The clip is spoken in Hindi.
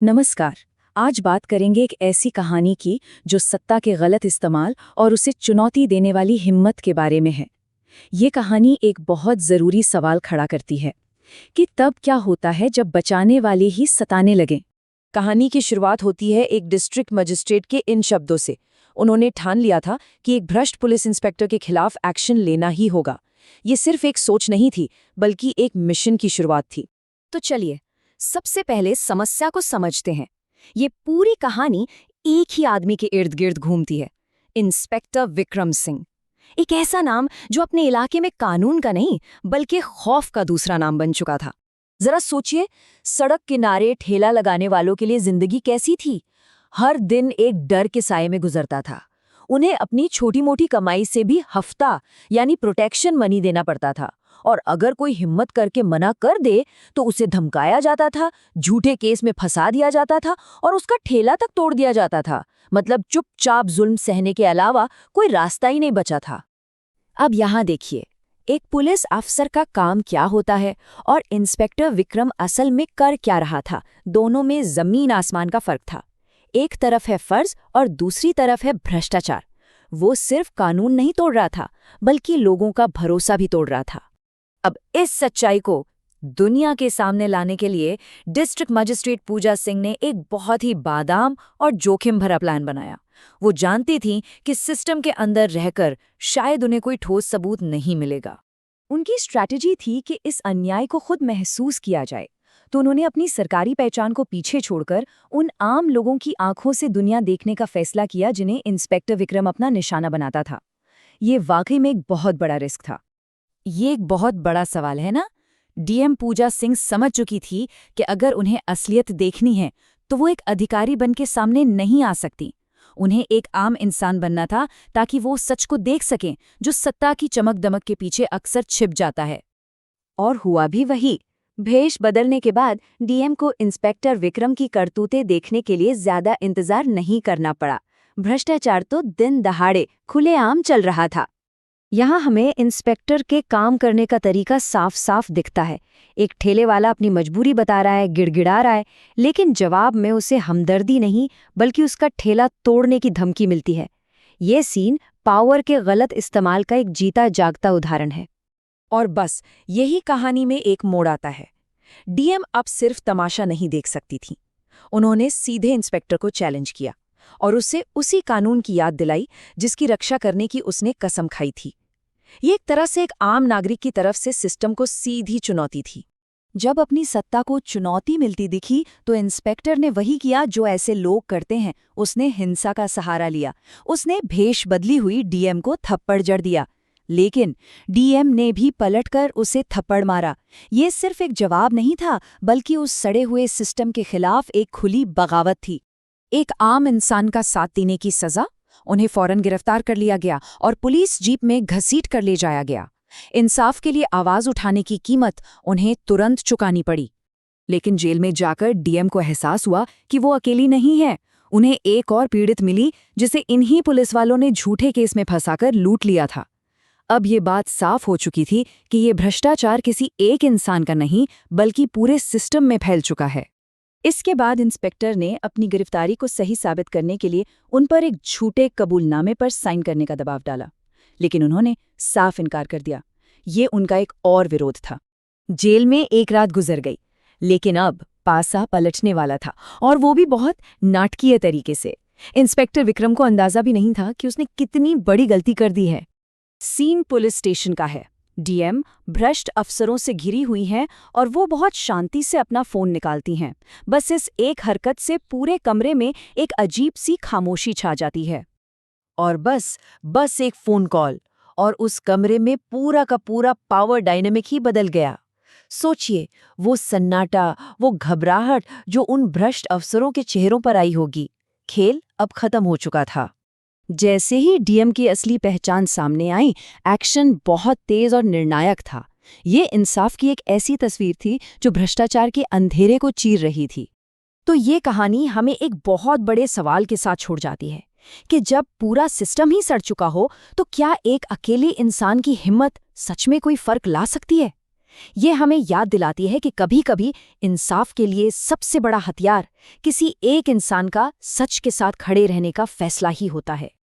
नमस्कार। आज बात करेंगे एक ऐसी कहानी की जो सत्ता के गलत इस्तेमाल और उसे चुनौती देने वाली हिम्मत के बारे में है। ये कहानी एक बहुत ज़रूरी सवाल खड़ा करती है कि तब क्या होता है जब बचाने वाले ही सताने लगें। कहानी की शुरुआत होती है एक डिस्ट्रिक्ट मजिस्ट्रेट के इन शब्दों से। उन्होंने ठान लिया था कि एक भ्रष्ट पुलिस इंस्पेक्टर के खिलाफ एक्शन लेना ही होगा। ये सिर्फ एक सोच नहीं थी, बल्कि एक मिशन की शुरुआत थी। तो चलिए, सबसे पहले समस्या को समझते हैं। ये पूरी कहानी एक ही आदमी के इर्द गिर्द घूमती है, इंस्पेक्टर विक्रम सिंह। एक ऐसा नाम जो अपने इलाके में कानून का नहीं, बल्कि खौफ का दूसरा नाम बन चुका था। जरा सोचिए, सड़क किनारे ठेला लगाने वालों के लिए जिंदगी कैसी थी। हर दिन एक डर के साये में गुजरता था। उन्हें अपनी छोटी मोटी कमाई से भी हफ्ता यानी प्रोटेक्शन मनी देना पड़ता था, और अगर कोई हिम्मत करके मना कर दे तो उसे धमकाया जाता था, झूठे केस में फंसा दिया जाता था और उसका ठेला तक तोड़ दिया जाता था। मतलब चुपचाप जुल्म सहने के अलावा कोई रास्ता ही नहीं बचा था। अब यहाँ देखिए, एक पुलिस अफसर का काम क्या होता है और इंस्पेक्टर विक्रम असल में कर क्या रहा था। दोनों में जमीन आसमान का फर्क था। एक तरफ है फर्ज और दूसरी तरफ है भ्रष्टाचार। वो सिर्फ कानून नहीं तोड़ रहा था, बल्कि लोगों का भरोसा भी तोड़ रहा था। अब इस सच्चाई को दुनिया के सामने लाने के लिए डिस्ट्रिक्ट मजिस्ट्रेट पूजा सिंह ने एक बहुत ही बादाम और जोखिम भरा प्लान बनाया। वो जानती थीं कि सिस्टम के अंदर रहकर शायद उन्हें कोई ठोस सबूत नहीं मिलेगा। उनकी स्ट्रैटेजी थी कि इस अन्याय को खुद महसूस किया जाए। तो उन्होंने अपनी सरकारी पहचान को पीछे छोड़कर उन आम लोगों की आंखों से दुनिया देखने का फैसला किया जिन्हें इंस्पेक्टर विक्रम अपना निशाना बनाता था। ये वाकई में एक बहुत बड़ा रिस्क था। ये एक बहुत बड़ा सवाल है ना। डीएम पूजा सिंह समझ चुकी थी कि अगर उन्हें असलियत देखनी है तो वो एक अधिकारी बन के सामने नहीं आ सकती। उन्हें एक आम इंसान बनना था, ताकि वो सच को देख सकें जो सत्ता की चमक दमक के पीछे अक्सर छिप जाता है। और हुआ भी वही। भेष बदलने के बाद डीएम को इंस्पेक्टर विक्रम की करतूतें देखने के लिए ज्यादा इंतजार नहीं करना पड़ा। भ्रष्टाचार तो दिन दहाड़े खुलेआम चल रहा था। यहाँ हमें इंस्पेक्टर के काम करने का तरीका साफ साफ दिखता है। एक ठेले वाला अपनी मजबूरी बता रहा है, गिड़गिड़ा रहा है, लेकिन जवाब में उसे हमदर्दी नहीं, बल्कि उसका ठेला तोड़ने की धमकी मिलती है। ये सीन पावर के गलत इस्तेमाल का एक जीता जागता उदाहरण है। और बस यही कहानी में एक मोड़ आता है। डीएम अब सिर्फ तमाशा नहीं देख सकती थी। उन्होंने सीधे इंस्पेक्टर को चैलेंज किया और उसे उसी कानून की याद दिलाई जिसकी रक्षा करने की उसने कसम खाई थी। ये एक तरह से एक आम नागरिक की तरफ से सिस्टम को सीधी चुनौती थी। जब अपनी सत्ता को चुनौती मिलती दिखी तो इंस्पेक्टर ने वही किया जो ऐसे लोग करते हैं। उसने हिंसा का सहारा लिया। उसने भेष बदली हुई डीएम को थप्पड़ जड़ दिया। लेकिन डीएम ने भी पलटकर उसे थप्पड़ मारा। ये सिर्फ एक जवाब नहीं था, बल्कि उस सड़े हुए सिस्टम के खिलाफ एक खुली बगावत थी। एक आम इंसान का साथ देने की सजा। उन्हें फौरन गिरफ्तार कर लिया गया और पुलिस जीप में घसीट कर ले जाया गया। इंसाफ के लिए आवाज उठाने की कीमत उन्हें तुरंत चुकानी पड़ी। लेकिन जेल में जाकर डीएम को एहसास हुआ कि वो अकेली नहीं है। उन्हें एक और पीड़ित मिली जिसे इन्हीं पुलिस वालों ने झूठे केस में फंसाकर लूट लिया था। अब ये बात साफ हो चुकी थी कि ये भ्रष्टाचार किसी एक इंसान का नहीं, बल्कि पूरे सिस्टम में फैल चुका है। इसके बाद इंस्पेक्टर ने अपनी गिरफ्तारी को सही साबित करने के लिए उन पर एक झूठे कबूलनामे पर साइन करने का दबाव डाला, लेकिन उन्होंने साफ इनकार कर दिया। ये उनका एक और विरोध था। जेल में एक रात गुजर गई, लेकिन अब पासा पलटने वाला था, और वो भी बहुत नाटकीय तरीके से। इंस्पेक्टर विक्रम को अंदाजा भी नहीं था कि उसने कितनी बड़ी गलती कर दी है। सीन पुलिस स्टेशन का है। डीएम भ्रष्ट अफसरों से घिरी हुई हैं और वो बहुत शांति से अपना फोन निकालती हैं। बस इस एक हरकत से पूरे कमरे में एक अजीब सी खामोशी छा जाती है। और बस एक फोन कॉल, और उस कमरे में पूरा का पूरा पावर डायनेमिक ही बदल गया। सोचिए, वो सन्नाटा, वो घबराहट जो उन भ्रष्ट अफसरों के चेहरों पर आई होगी। खेल अब खत्म हो चुका था। जैसे ही डीएम की असली पहचान सामने आई, एक्शन बहुत तेज और निर्णायक था। ये इंसाफ की एक ऐसी तस्वीर थी जो भ्रष्टाचार के अंधेरे को चीर रही थी। तो ये कहानी हमें एक बहुत बड़े सवाल के साथ छोड़ जाती है कि जब पूरा सिस्टम ही सड़ चुका हो, तो क्या एक अकेले इंसान की हिम्मत सच में कोई फर्क ला सकती है? ये हमें याद दिलाती है कि कभी-कभी इंसाफ के लिए सबसे बड़ा हथियार किसी एक इंसान का सच के साथ खड़े रहने का फैसला ही होता है।